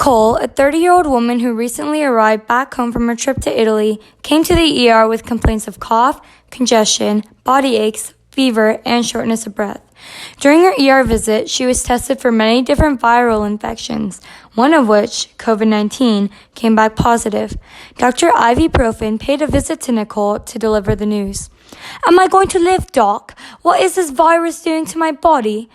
Cole, a 30-year-old woman who recently arrived back home from her trip to Italy, came to the ER with complaints of cough, congestion, body aches, fever, and shortness of breath. During her ER visit, she was tested for many different viral infections, one of which, Covid-19, came back positive. Dr. Ibuprofen paid a visit to Nicole to deliver the news. "Am I going to live, Doc? What is this virus doing to my body?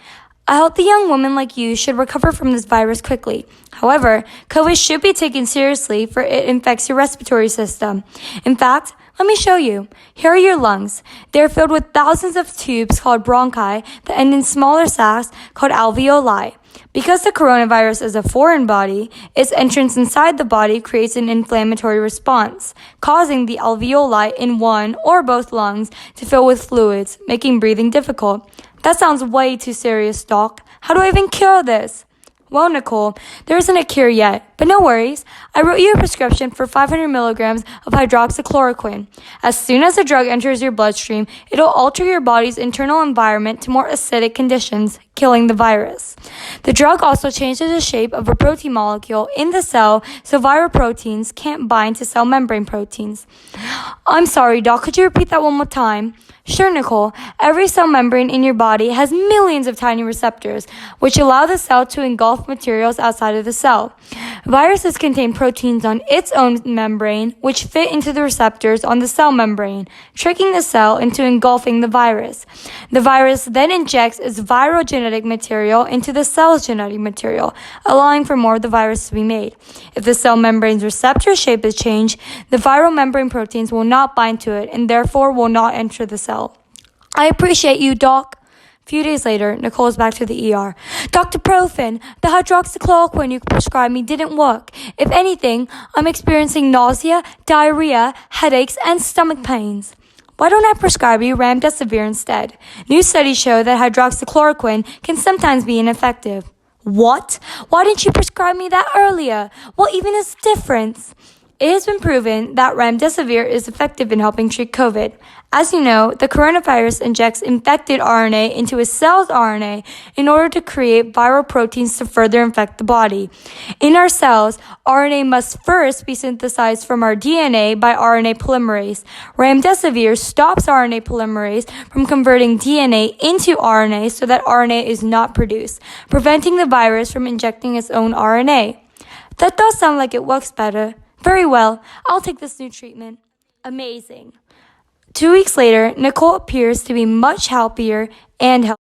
A healthy young woman like you should recover from this virus quickly. However, COVID should be taken seriously, for it infects your respiratory system. In fact, let me show you. Here are your lungs. They are filled with thousands of tubes called bronchi that end in smaller sacs called alveoli. Because the coronavirus is a foreign body, its entrance inside the body creates an inflammatory response, causing the alveoli in one or both lungs to fill with fluids, making breathing difficult. That sounds way too serious, Doc. How do I even cure this?" "Well, Nicole, there isn't a cure yet, but no worries. I wrote you a prescription for 500 milligrams of hydroxychloroquine. As soon as the drug enters your bloodstream, it'll alter your body's internal environment to more acidic conditions, killing the virus. The drug also changes the shape of a protein molecule in the cell so viral proteins can't bind to cell membrane proteins." "I'm sorry, Doc. Could you repeat that one more time?" "Sure, Nicole. Every cell membrane in your body has millions of tiny receptors, which allow the cell to engulf materials outside of the cell. Viruses contain proteins on its own membrane, which fit into the receptors on the cell membrane, tricking the cell into engulfing the virus. The virus then injects its viral genetic material into the cell's genetic material, allowing for more of the virus to be made. If the cell membrane's receptor shape is changed, the viral membrane proteins will not bind to it and therefore will not enter the cell." "I appreciate you, Doc." A few days later, Nicole is back to the ER. "Dr. Profen, the hydroxychloroquine you prescribed me didn't work. If anything, I'm experiencing nausea, diarrhea, headaches, and stomach pains." "Why don't I prescribe you remdesivir instead? New studies show that hydroxychloroquine can sometimes be ineffective." "What? Why didn't you prescribe me that earlier? What even is the difference?" "It has been proven that remdesivir is effective in helping treat COVID. As you know, the coronavirus injects infected RNA into a cell's RNA in order to create viral proteins to further infect the body. In our cells, RNA must first be synthesized from our DNA by RNA polymerase. Remdesivir stops RNA polymerase from converting DNA into RNA so that RNA is not produced, preventing the virus from injecting its own RNA." "That does sound like it works better." "Very well. I'll take this new treatment." "Amazing." 2 weeks later, Nicole appears to be much happier and healthier.